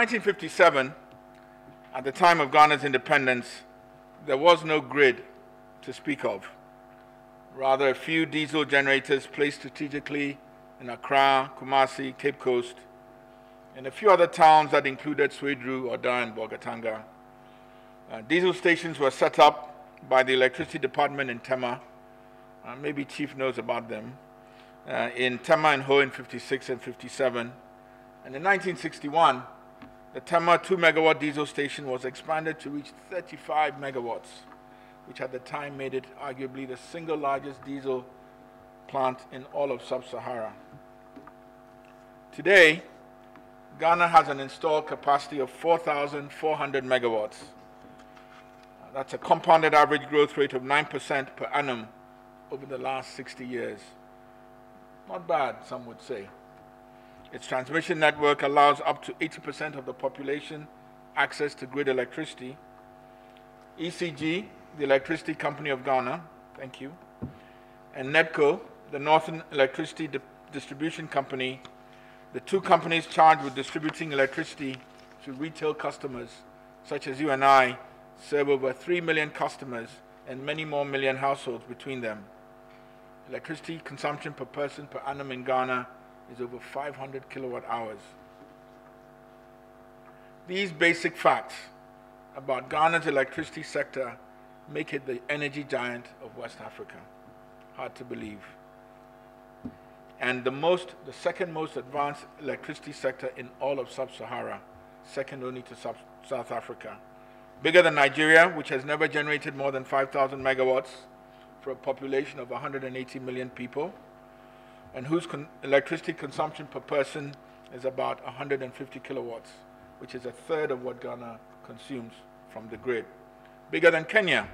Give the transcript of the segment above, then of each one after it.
1957, at the time of Ghana's independence, there was no grid to speak of. Rather, a few diesel generators placed strategically in Accra, Kumasi, Cape Coast, and a few other towns that included Swedru, Oda, and Bolgatanga. Diesel stations were set up by the electricity department in Tema. Maybe Chief knows about them. In Tema and Ho in 56 and 57. And in 1961, the Tema 2-megawatt diesel station was expanded to reach 35 megawatts, which at the time made it arguably the single largest diesel plant in all of Sub-Sahara. Today, Ghana has an installed capacity of 4,400 megawatts. That's a compounded average growth rate of 9% per annum over the last 60 years. Not bad, some would say. Its transmission network allows up to 80% of the population access to grid electricity. ECG, the Electricity Company of Ghana, thank you, and NEDCO, the Northern Electricity Distribution Company, the two companies charged with distributing electricity to retail customers, such as you and I, serve over 3 million customers and many more million households between them. Electricity consumption per person per annum in Ghana is over 500 kilowatt hours. These basic facts about Ghana's electricity sector make it the energy giant of West Africa. Hard to believe. And the second most advanced electricity sector in all of Sub-Sahara, second only to South Africa. Bigger than Nigeria, which has never generated more than 5,000 megawatts for a population of 180 million people, and whose electricity consumption per person is about 150 kilowatts, which is a third of what Ghana consumes from the grid. Bigger than Kenya,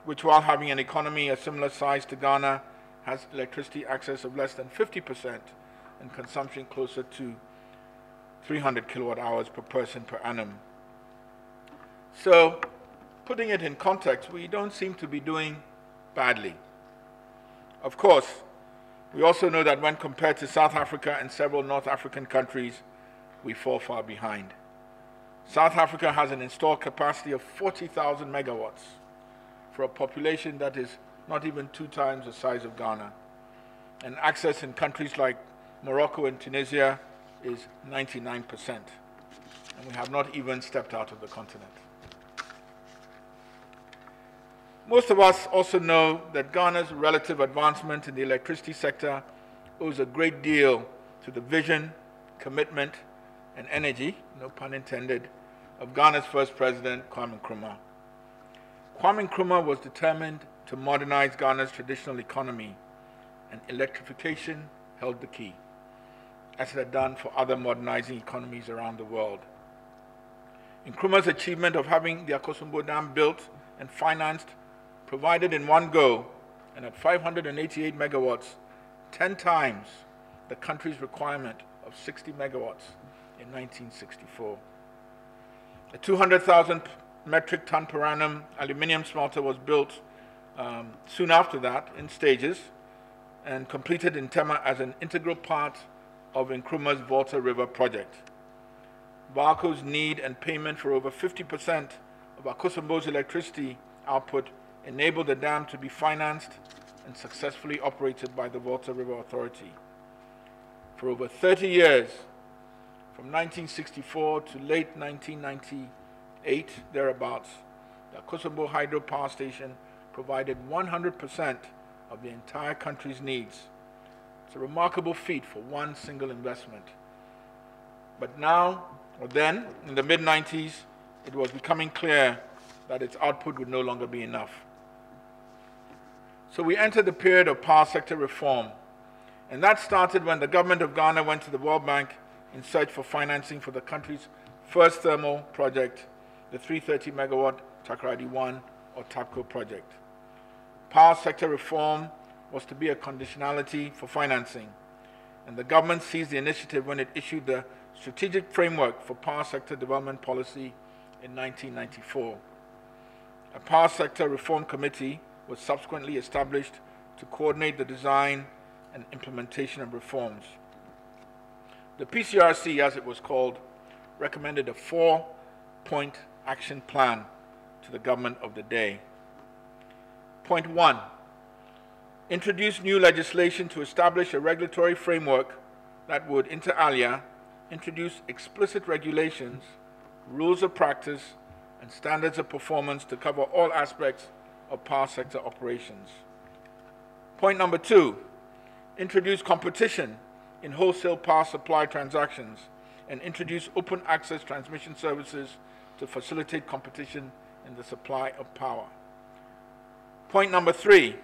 which, while having an economy a similar size to Ghana, has electricity access of less than 50% and consumption closer to 300 kilowatt hours per person per annum. So, putting it in context, we don't seem to be doing badly. Of course, we also know that when compared to South Africa and several North African countries, we fall far behind. South Africa has an installed capacity of 40,000 megawatts for a population that is not even 2 times the size of Ghana. And access in countries like Morocco and Tunisia is 99%. And we have not even stepped out of the continent. Most of us also know that Ghana's relative advancement in the electricity sector owes a great deal to the vision, commitment, and energy, no pun intended, of Ghana's first president, Kwame Nkrumah. Kwame Nkrumah was determined to modernize Ghana's traditional economy, and electrification held the key, as it had done for other modernizing economies around the world. Nkrumah's achievement of having the Akosombo Dam built and financed provided in one go, and at 588 megawatts, 10 times the country's requirement of 60 megawatts in 1964. A 200,000 metric ton per annum aluminium smelter was built soon after that in stages and completed in Tema as an integral part of Nkrumah's Volta River project. VALCO's need and payment for over 50% of Akosombo's electricity output enabled the dam to be financed and successfully operated by the Volta River Authority. For over 30 years, from 1964 to late 1998, thereabouts, the Akosombo Hydro Power Station provided 100% of the entire country's needs. It's a remarkable feat for one single investment. But now, or then, in the mid-90s, it was becoming clear that its output would no longer be enough. So we entered the period of power sector reform, and that started when the government of Ghana went to the World Bank in search for financing for the country's first thermal project, the 330 megawatt Takoradi 1 or TAPCO project. Power sector reform was to be a conditionality for financing, and the government seized the initiative when it issued the Strategic Framework for Power Sector Development Policy in 1994. A Power Sector Reform Committee was subsequently established to coordinate the design and implementation of reforms. The PCRC, as it was called, recommended a 4-point action plan to the government of the day. Point 1, introduce new legislation to establish a regulatory framework that would, inter alia, introduce explicit regulations, rules of practice, and standards of performance to cover all aspects of power sector operations. Point number 2, introduce competition in wholesale power supply transactions and introduce open access transmission services to facilitate competition in the supply of power. Point number 3,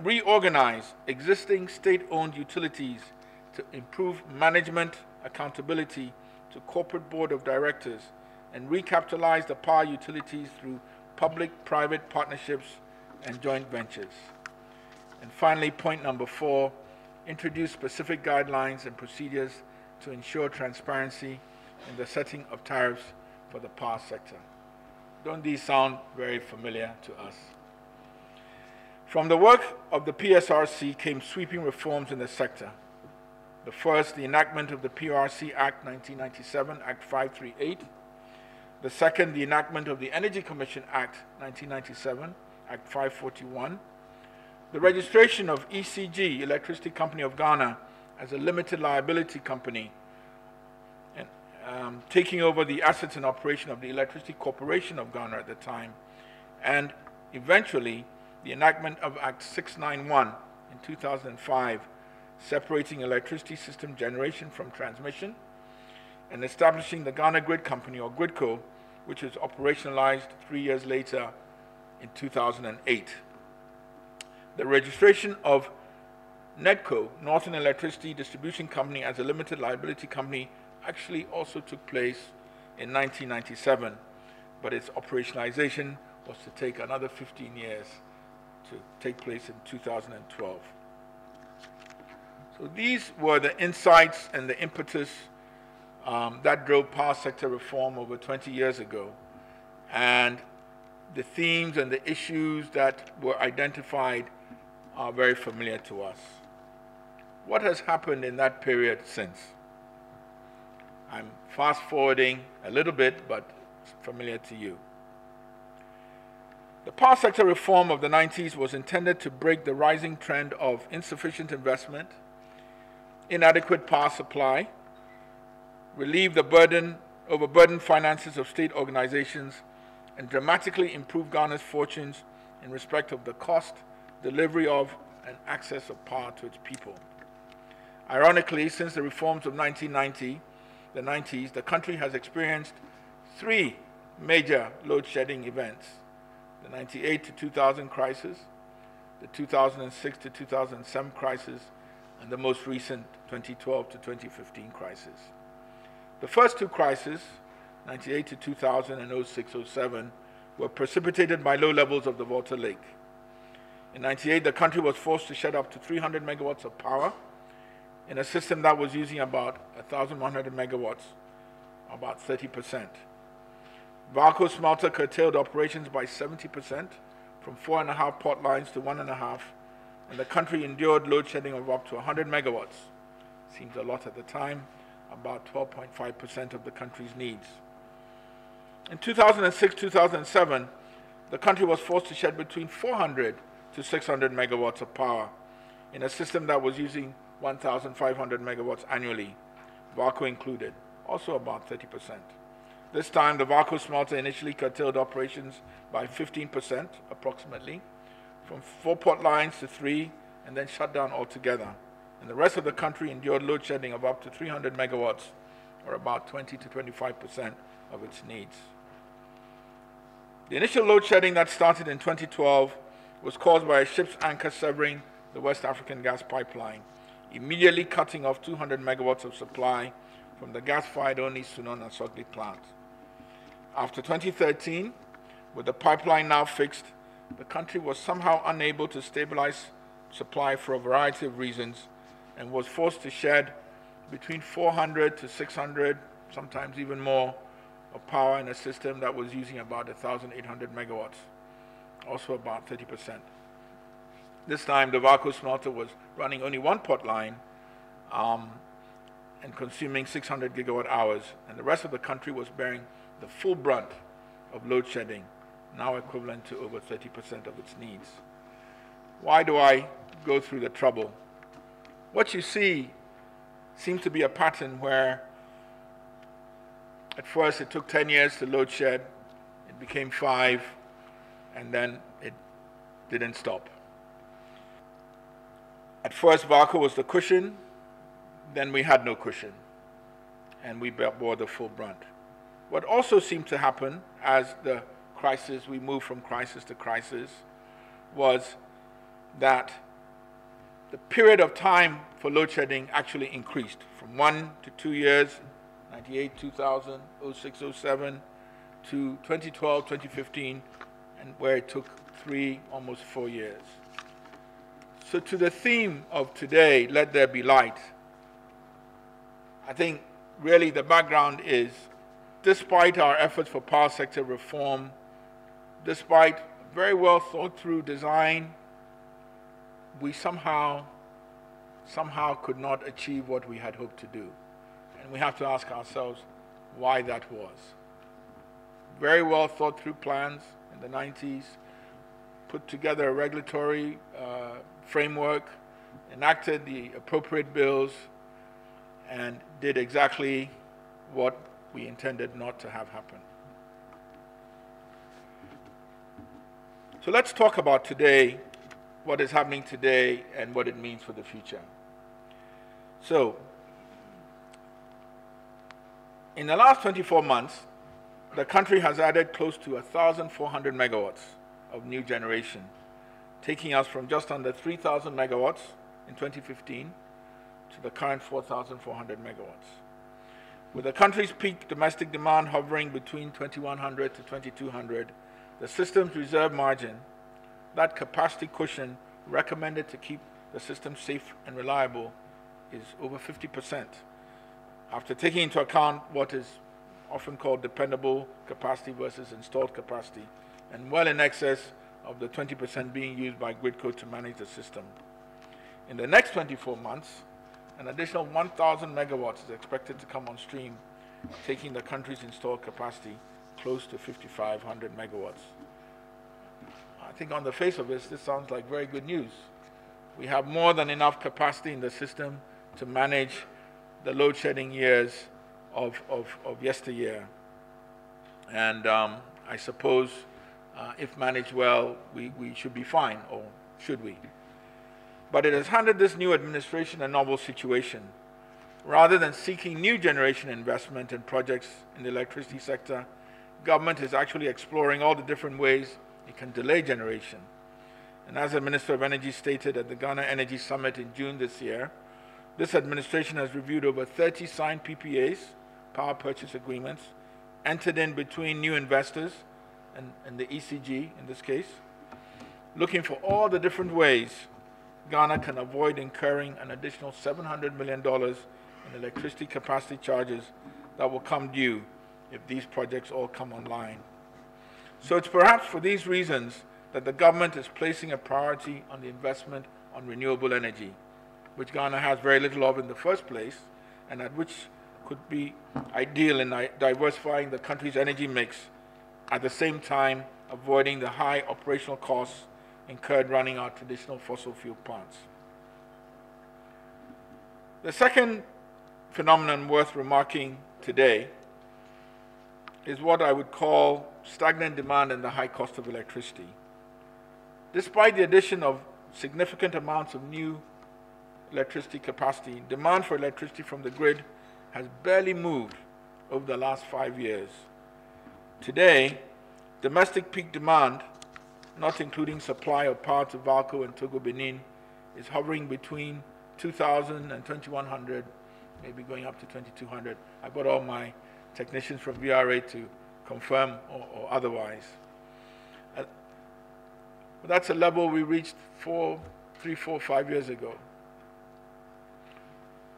reorganize existing state-owned utilities to improve management accountability to corporate board of directors and recapitalize the power utilities through public-private partnerships and joint ventures. And finally, point number 4, introduce specific guidelines and procedures to ensure transparency in the setting of tariffs for the power sector. Don't these sound very familiar to us? From the work of the PSRC came sweeping reforms in the sector. The first, the enactment of the PRC Act 1997, Act 538. The second, the enactment of the Energy Commission Act 1997, Act 541. The registration of ECG, Electricity Company of Ghana, as a limited liability company, and taking over the assets and operation of the Electricity Corporation of Ghana at the time, and eventually the enactment of Act 691 in 2005, separating electricity system generation from transmission, and establishing the Ghana Grid Company, or GridCo, which was operationalized 3 years later in 2008. The registration of NEDCO, Northern Electricity Distribution Company, as a limited liability company actually also took place in 1997, but its operationalization was to take another 15 years to take place in 2012. So these were the insights and the impetus that drove power sector reform over 20 years ago. And the themes and the issues that were identified are very familiar to us. What has happened in that period since? I'm fast forwarding a little bit, but it's familiar to you. The power sector reform of the 90s was intended to break the rising trend of insufficient investment, inadequate power supply, relieve the overburdened finances of state organizations, and dramatically improve Ghana's fortunes in respect of the cost, delivery of, and access of power to its people. Ironically, since the reforms of 1990, the 90s, the country has experienced 3 major load shedding events: the 98 to 2000 crisis, the 2006 to 2007 crisis, and the most recent 2012 to 2015 crisis. The first 2 crises, 98 to 2000 and 06-07, were precipitated by low levels of the Volta Lake. In 98, the country was forced to shed up to 300 megawatts of power in a system that was using about 1,100 megawatts, about 30%. VRA smelter curtailed operations by 70%, from 4.5 pot lines to 1.5, and the country endured load shedding of up to 100 megawatts. Seems a lot at the time, about 12.5% of the country's needs. In 2006-2007, the country was forced to shed between 400 to 600 megawatts of power in a system that was using 1,500 megawatts annually, VRA included, also about 30%. This time, the VRA smelter initially curtailed operations by 15%, approximately, from 4 pot lines to 3, and then shut down altogether. And the rest of the country endured load shedding of up to 300 megawatts, or about 20 to 25% of its needs. The initial load shedding that started in 2012 was caused by a ship's anchor severing the West African gas pipeline, immediately cutting off 200 megawatts of supply from the gas-fired only Sunon and Sogli plant. After 2013, with the pipeline now fixed, the country was somehow unable to stabilize supply for a variety of reasons and was forced to shed between 400 to 600, sometimes even more, of power in a system that was using about 1,800 megawatts, also about 30%. This time, the VRA smelter was running only 1 pot line, and consuming 600 gigawatt hours, and the rest of the country was bearing the full brunt of load shedding, now equivalent to over 30% of its needs. Why do I go through the trouble? What you see seems to be a pattern where at first it took 10 years to load shed, it became 5, and then it didn't stop. At first, VALCO was the cushion, then we had no cushion, and we bore the full brunt. What also seemed to happen as we moved from crisis to crisis, was that the period of time for load shedding actually increased from 1 to 2 years, 98, 2000, 06, 07, to 2012, 2015, and where it took 3, almost 4 years. So to the theme of today, Let There Be Light, I think really the background is, despite our efforts for power sector reform, despite very well thought through design, we somehow could not achieve what we had hoped to do. And we have to ask ourselves why that was. Very well thought through plans in the 90s, put together a regulatory framework, enacted the appropriate bills, and did exactly what we intended not to have happen. So let's talk about today, what is happening today and what it means for the future. So, in the last 24 months, the country has added close to 1,400 megawatts of new generation, taking us from just under 3,000 megawatts in 2015 to the current 4,400 megawatts. With the country's peak domestic demand hovering between 2,100 to 2,200, the system's reserve margin, that capacity cushion recommended to keep the system safe and reliable, is over 50%. After taking into account what is often called dependable capacity versus installed capacity, and well in excess of the 20% being used by Gridco to manage the system. In the next 24 months, an additional 1,000 megawatts is expected to come on stream, taking the country's installed capacity close to 5,500 megawatts. I think on the face of this sounds like very good news. We have more than enough capacity in the system to manage the load shedding years of yesteryear. And I suppose if managed well, we should be fine, or should we? But it has handed this new administration a novel situation. Rather than seeking new generation investment in projects in the electricity sector, government is actually exploring all the different ways it can delay generation. And as the Minister of Energy stated at the Ghana Energy Summit in June this year, this administration has reviewed over 30 signed PPAs, power purchase agreements, entered in between new investors and the ECG in this case, looking for all the different ways Ghana can avoid incurring an additional $700 million in electricity capacity charges that will come due if these projects all come online. So it's perhaps for these reasons that the government is placing a priority on the investment on renewable energy, which Ghana has very little of in the first place, and at which could be ideal in diversifying the country's energy mix, at the same time avoiding the high operational costs incurred running our traditional fossil fuel plants. The second phenomenon worth remarking today is what I would call stagnant demand and the high cost of electricity. Despite the addition of significant amounts of new electricity capacity, demand for electricity from the grid has barely moved over the last 5 years. Today, domestic peak demand, not including supply of power to VALCO and Togo Benin, is hovering between 2,000 and 2,100, maybe going up to 2,200. I got all my technicians from VRA to confirm or otherwise. But that's a level we reached 3, 4, 5 years ago.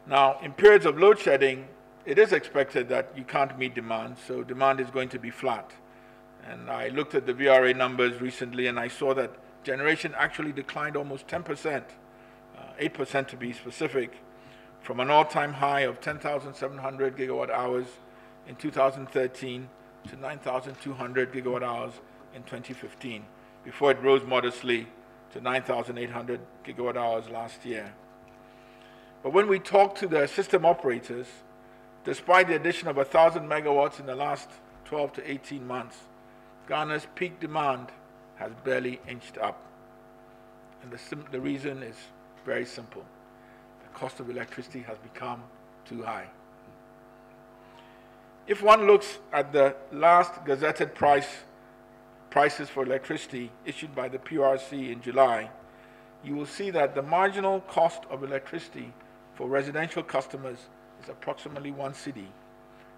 Now, in periods of load shedding, it is expected that you can't meet demand, so demand is going to be flat. And I looked at the VRA numbers recently and I saw that generation actually declined almost 10%, 8% to be specific, from an all-time high of 10,700 gigawatt hours in 2013 to 9,200 gigawatt hours in 2015, before it rose modestly to 9,800 gigawatt hours last year. But when we talk to the system operators, despite the addition of 1,000 megawatts in the last 12 to 18 months, Ghana's peak demand has barely inched up. And the reason is very simple. The cost of electricity has become too high. If one looks at the last gazetted prices for electricity issued by the PRC in July, you will see that the marginal cost of electricity for residential customers is approximately 1 cedi.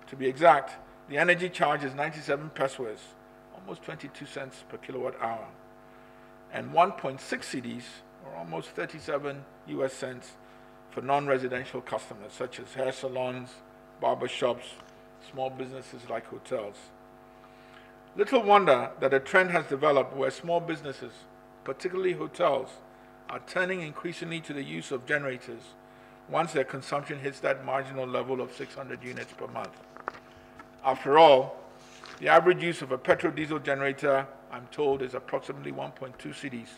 To be exact, the energy charge is 97 pesos, almost 22 cents per kilowatt hour, and 1.6 cedis, or almost 37 US cents, for non-residential customers, such as hair salons, barber shops, small businesses like hotels. Little wonder that a trend has developed where small businesses, particularly hotels, are turning increasingly to the use of generators once their consumption hits that marginal level of 600 units per month. After all, the average use of a petrol-diesel generator, I'm told, is approximately 1.2 cedis,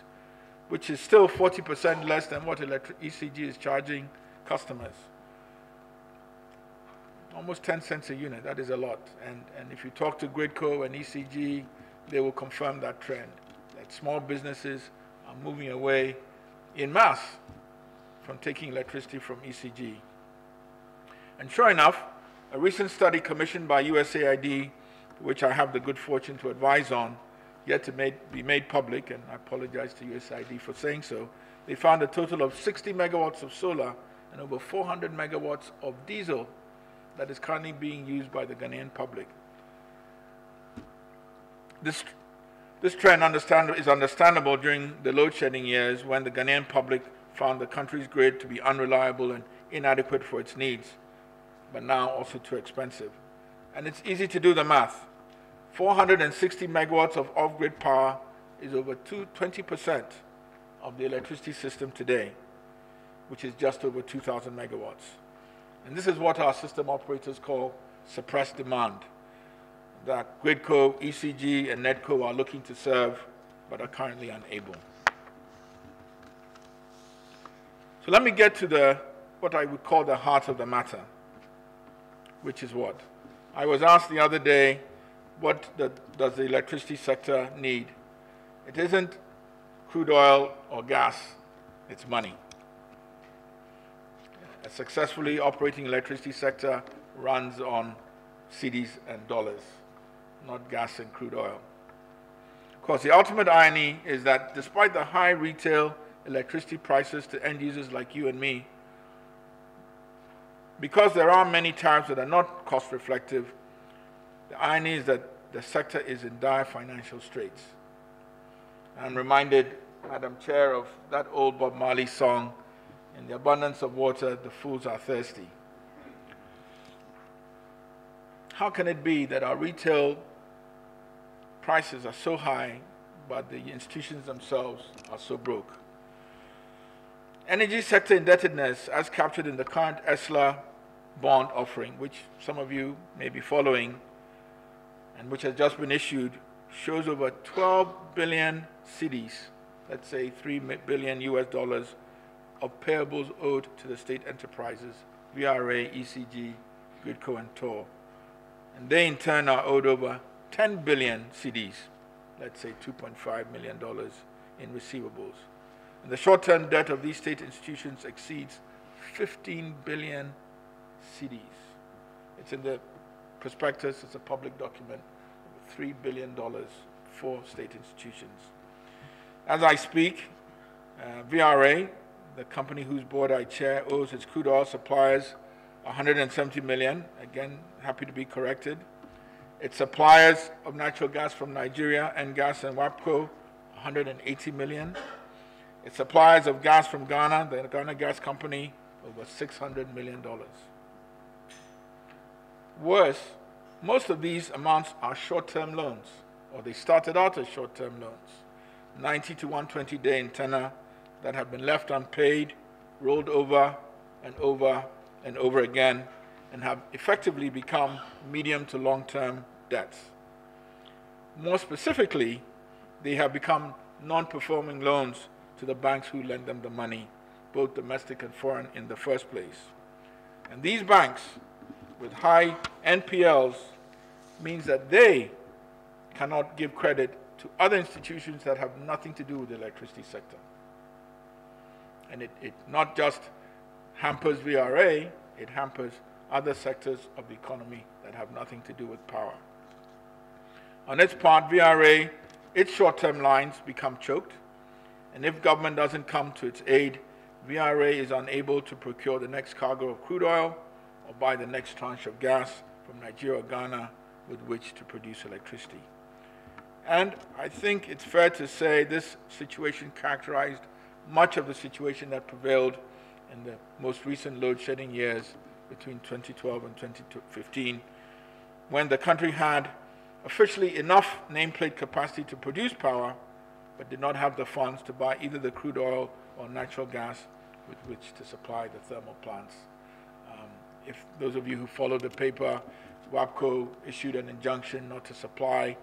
which is still 40% less than what ECG is charging customers. Almost 10 cents a unit, that is a lot. And if you talk to Kweku and ECG, they will confirm that trend, that small businesses are moving away en masse from taking electricity from ECG. And sure enough, a recent study commissioned by USAID, which I have the good fortune to advise on, yet to be made public, and I apologize to USAID for saying so, they found a total of 60 megawatts of solar and over 400 megawatts of diesel that is currently being used by the Ghanaian public. This trend is understandable during the load shedding years when the Ghanaian public found the country's grid to be unreliable and inadequate for its needs, but now also too expensive. And it's easy to do the math. 460 megawatts of off-grid power is over 20% of the electricity system today, which is just over 2,000 megawatts. And this is what our system operators call suppressed demand, that Gridco, ECG, and Netco are looking to serve, but are currently unable. So let me get to what I would call the heart of the matter, which is what? I was asked the other day, what does the electricity sector need? It isn't crude oil or gas, it's money. A successfully operating electricity sector runs on cedis and dollars, not gas and crude oil. Of course, the ultimate irony is that despite the high retail electricity prices to end users like you and me, because there are many tariffs that are not cost reflective, the irony is that the sector is in dire financial straits. I'm reminded, Madam Chair, of that old Bob Marley song, "In the abundance of water, the fools are thirsty." How can it be that our retail prices are so high, but the institutions themselves are so broke? Energy sector indebtedness, as captured in the current ESLA bond offering, which some of you may be following, and which has just been issued, shows over 12 billion cedis, let's say $3 billion US dollars, of payables owed to the state enterprises, VRA, ECG, Gridco, and TOR. And they in turn are owed over 10 billion cedis, let's say $2.5 million in receivables. And the short-term debt of these state institutions exceeds 15 billion cedis. It's in the prospectus, it's a public document, $3 billion for state institutions. As I speak, VRA, the company whose board I chair, owes its crude oil suppliers $170 million. Again, happy to be corrected. Its suppliers of natural gas from Nigeria, NGAS and WAPCO, $180 million. Its suppliers of gas from Ghana, the Ghana Gas Company, over $600 million. Worse, most of these amounts are short-term loans, or they started out as short-term loans, 90 to 120 day in tenor, that have been left unpaid, rolled over and over and over again and have effectively become medium to long-term debts. More specifically, they have become non-performing loans to the banks who lend them the money, both domestic and foreign, in the first place. And these banks with high NPLs means that they cannot give credit to other institutions that have nothing to do with the electricity sector. And it not just hampers VRA, it hampers other sectors of the economy that have nothing to do with power. On its part, VRA, its short-term lines become choked, and if government doesn't come to its aid, VRA is unable to procure the next cargo of crude oil or buy the next tranche of gas from Nigeria or Ghana with which to produce electricity. And I think it's fair to say this situation characterized much of the situation that prevailed in the most recent load-shedding years between 2012 and 2015, when the country had officially enough nameplate capacity to produce power, but did not have the funds to buy either the crude oil or natural gas with which to supply the thermal plants. If those of you who followed the paper, WAPCO issued an injunction not to supply,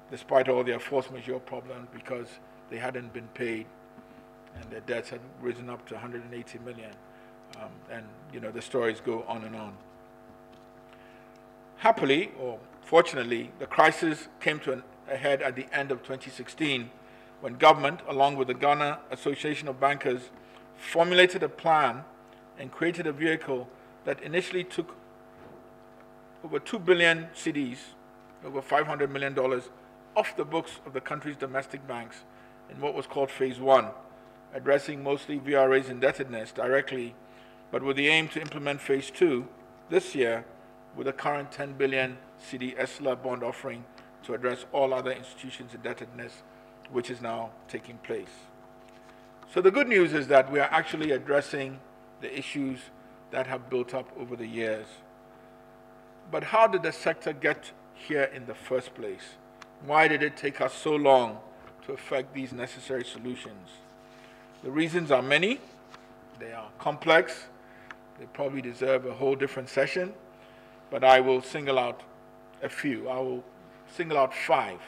despite all their force majeure problems, because they hadn't been paid and their debts had risen up to 180 million. And the stories go on and on. Happily, or fortunately, the crisis came to a head at the end of 2016, when government, along with the Ghana Association of Bankers, formulated a plan and created a vehicle that initially took over 2 billion cedis, over $500 million, off the books of the country's domestic banks in what was called Phase 1, addressing mostly VRA's indebtedness directly, but with the aim to implement Phase 2 this year with a current 10 billion cedi ESLA bond offering to address all other institutions' indebtedness, which is now taking place. So the good news is that we are actually addressing the issues that have built up over the years. But how did the sector get here in the first place? Why did it take us so long to effect these necessary solutions? The reasons are many. They are complex. They probably deserve a whole different session, but I will single out a few. I will single out 5.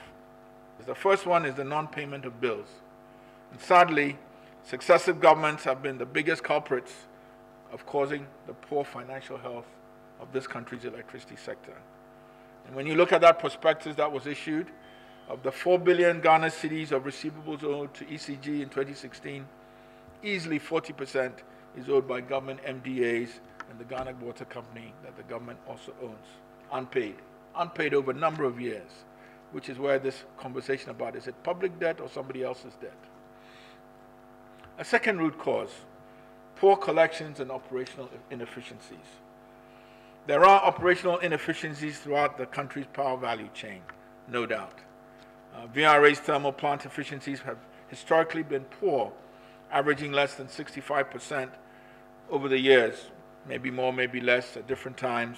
The first one is the non-payment of bills. And sadly, successive governments have been the biggest culprits of causing the poor financial health of this country's electricity sector. And when you look at that prospectus that was issued, of the 4 billion Ghana cedis of receivables owed to ECG in 2016, easily 40% is owed by government MDAs and the Ghana Water Company that the government also owns, unpaid over a number of years, which is where this conversation about is it public debt or somebody else's debt. A second root cause, poor collections and operational inefficiencies. There are operational inefficiencies throughout the country's power value chain, no doubt. VRA's thermal plant efficiencies have historically been poor, averaging less than 65% over the years, maybe more, maybe less at different times,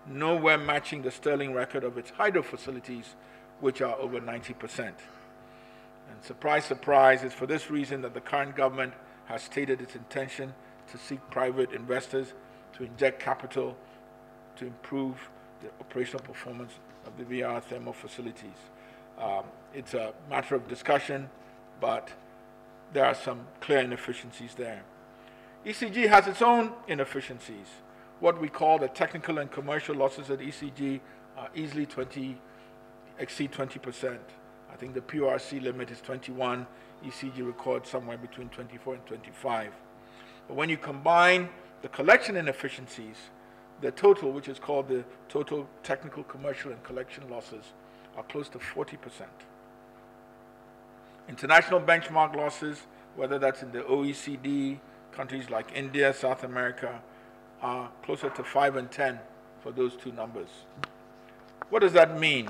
nowhere matching the sterling record of its hydro facilities, which are over 90%. And surprise, surprise, it's for this reason that the current government has stated its intention to seek private investors to inject capital to improve the operational performance of the VR thermal facilities. It's a matter of discussion, but there are some clear inefficiencies there. ECG has its own inefficiencies. What we call the technical and commercial losses at ECG are easily exceed 20%. I think the PORC limit is 21. ECG records somewhere between 24 and 25. But when you combine the collection inefficiencies, the total, which is called the total technical, commercial, and collection losses, are close to 40%. International benchmark losses, whether that's in the OECD, countries like India, South America, are closer to 5 and 10 for those two numbers. What does that mean?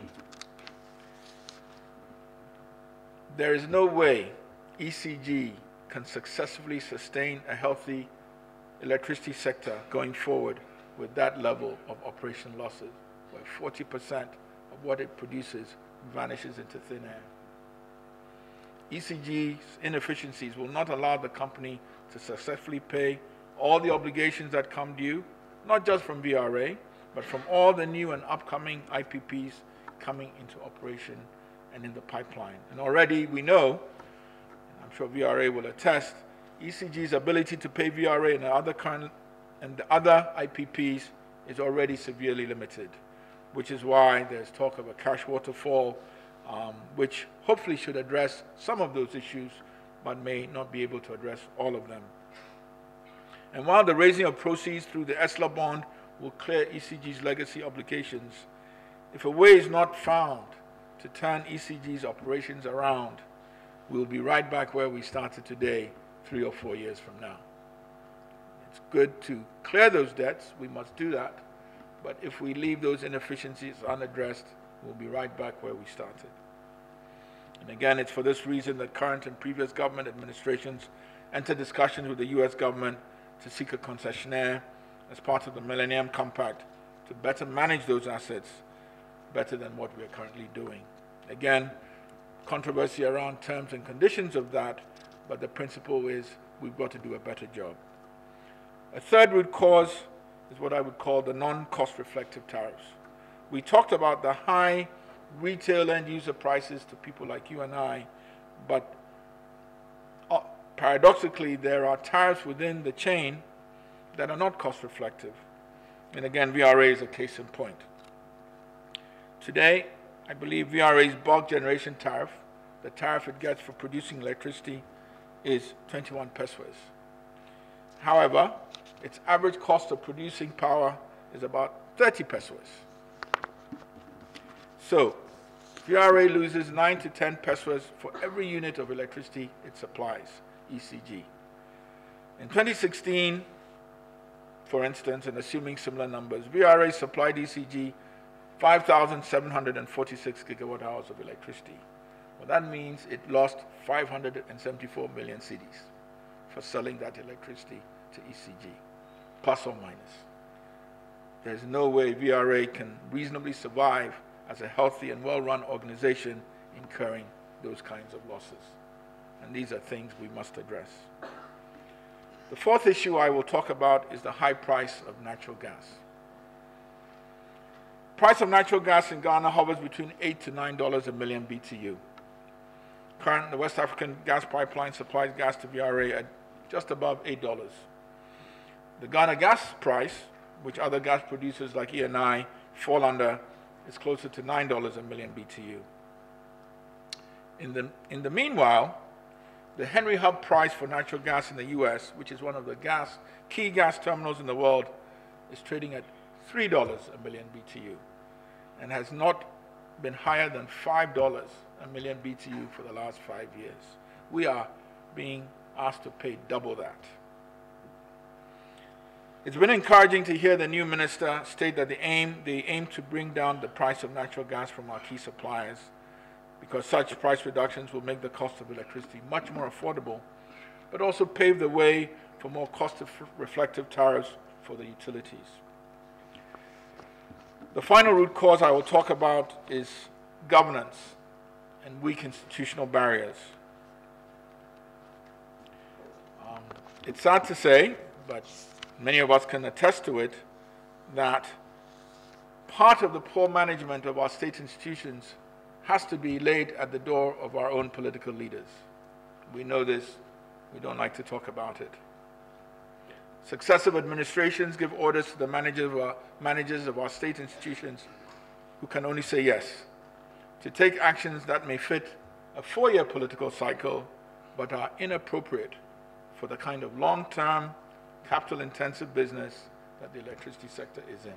There is no way ECG can successfully sustain a healthy electricity sector going forward with that level of operational losses, where 40% of what it produces vanishes into thin air. ECG's inefficiencies will not allow the company to successfully pay all the obligations that come due not just from VRA, but from all the new and upcoming IPPs coming into operation and in the pipeline. And already we know, and I'm sure VRA will attest, ECG's ability to pay VRA and the other IPPs is already severely limited, which is why there's talk of a cash waterfall, which hopefully should address some of those issues, but may not be able to address all of them. And while the raising of proceeds through the ESLA bond will clear ECG's legacy obligations, if a way is not found to turn ECG's operations around, we'll be right back where we started today, 3 or 4 years from now. It's good to clear those debts, we must do that, but if we leave those inefficiencies unaddressed, we'll be right back where we started. And again, it's for this reason that current and previous government administrations entered discussions with the US government to seek a concessionaire as part of the Millennium Compact to better manage those assets better than what we are currently doing. Again, controversy around terms and conditions of that, but the principle is we've got to do a better job. A third root cause is what I would call the non-cost reflective tariffs. We talked about the high retail end user prices to people like you and I, but paradoxically, there are tariffs within the chain that are not cost reflective. And again, VRA is a case in point. Today, I believe VRA's bulk generation tariff, the tariff it gets for producing electricity, is 21 pesos. However, its average cost of producing power is about 30 pesos. So, VRA loses 9 to 10 pesos for every unit of electricity it supplies, ECG. In 2016, for instance, and assuming similar numbers, VRA supplied ECG 5,746 gigawatt hours of electricity. Well, that means it lost 574 million cedis for selling that electricity to ECG, plus or minus. There's no way VRA can reasonably survive as a healthy and well-run organization incurring those kinds of losses. And these are things we must address. The fourth issue I will talk about is the high price of natural gas. Price of natural gas in Ghana hovers between $8 to $9 a million BTU. Currently, the West African gas pipeline supplies gas to VRA at just above $8. The Ghana gas price, which other gas producers like E&I fall under, is closer to $9 a million BTU. In the meanwhile, the Henry Hub price for natural gas in the US, which is one of the key gas terminals in the world, is trading at $3 a million BTU and has not been higher than $5 a million BTU for the last 5 years. We are being asked to pay double that. It's been encouraging to hear the new minister state that they aim to bring down the price of natural gas from our key suppliers, because such price reductions will make the cost of electricity much more affordable, but also pave the way for more cost-reflective tariffs for the utilities. The final root cause I will talk about is governance and weak institutional barriers. It's sad to say, but many of us can attest to it, that part of the poor management of our state institutions has to be laid at the door of our own political leaders. We know this, we don't like to talk about it. Successive administrations give orders to the managers of our state institutions, who can only say yes, to take actions that may fit a 4-year political cycle, but are inappropriate for the kind of long-term, capital-intensive business that the electricity sector is in.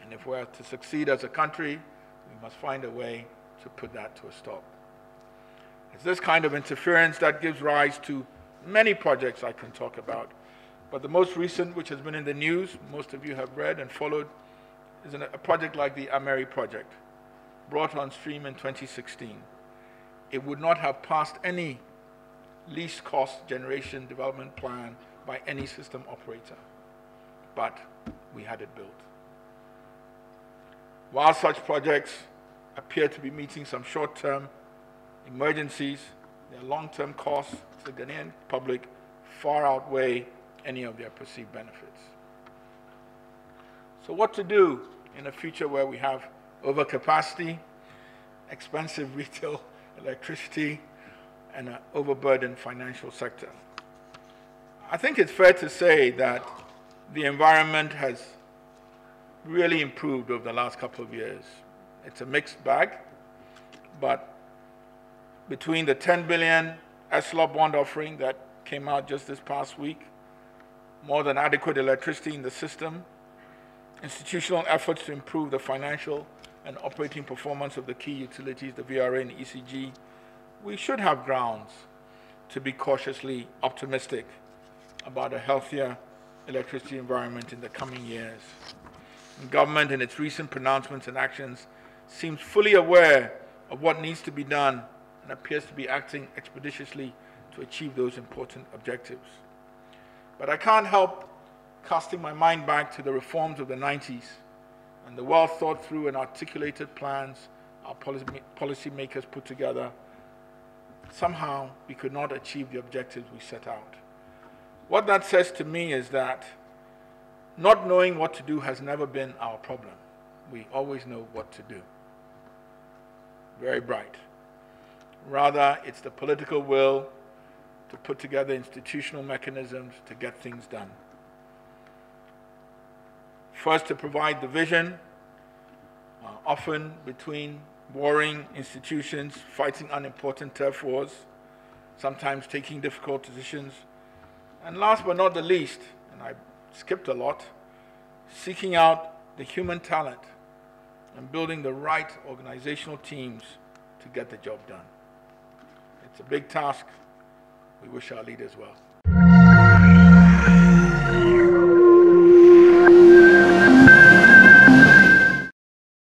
And if we're to succeed as a country, we must find a way to put that to a stop. It's this kind of interference that gives rise to many projects I can talk about. But the most recent, which has been in the news, most of you have read and followed, is a project like the Ameri project, brought on stream in 2016. It would not have passed any least cost generation development plan by any system operator, but we had it built. While such projects appear to be meeting some short-term emergencies, their long-term costs to the Ghanaian public far outweigh any of their perceived benefits. So what to do in a future where we have overcapacity, expensive retail electricity, and an overburdened financial sector? I think it's fair to say that the environment has really improved over the last couple of years. It's a mixed bag, but between the 10 billion SLOB bond offering that came out just this past week, more than adequate electricity in the system, institutional efforts to improve the financial and operating performance of the key utilities, the VRA and ECG, we should have grounds to be cautiously optimistic about a healthier electricity environment in the coming years. And government, in its recent pronouncements and actions, seems fully aware of what needs to be done and appears to be acting expeditiously to achieve those important objectives. But I can't help casting my mind back to the reforms of the 90s and the well thought through and articulated plans our policymakers put together. Somehow we could not achieve the objectives we set out. What that says to me is that not knowing what to do has never been our problem. We always know what to do. Very bright. Rather, it's the political will to put together institutional mechanisms to get things done. First, to provide the vision, often between warring institutions, fighting unimportant turf wars, sometimes taking difficult decisions. And last but not the least, and I skipped a lot, seeking out the human talent and building the right organizational teams to get the job done. It's a big task. We wish our leaders well.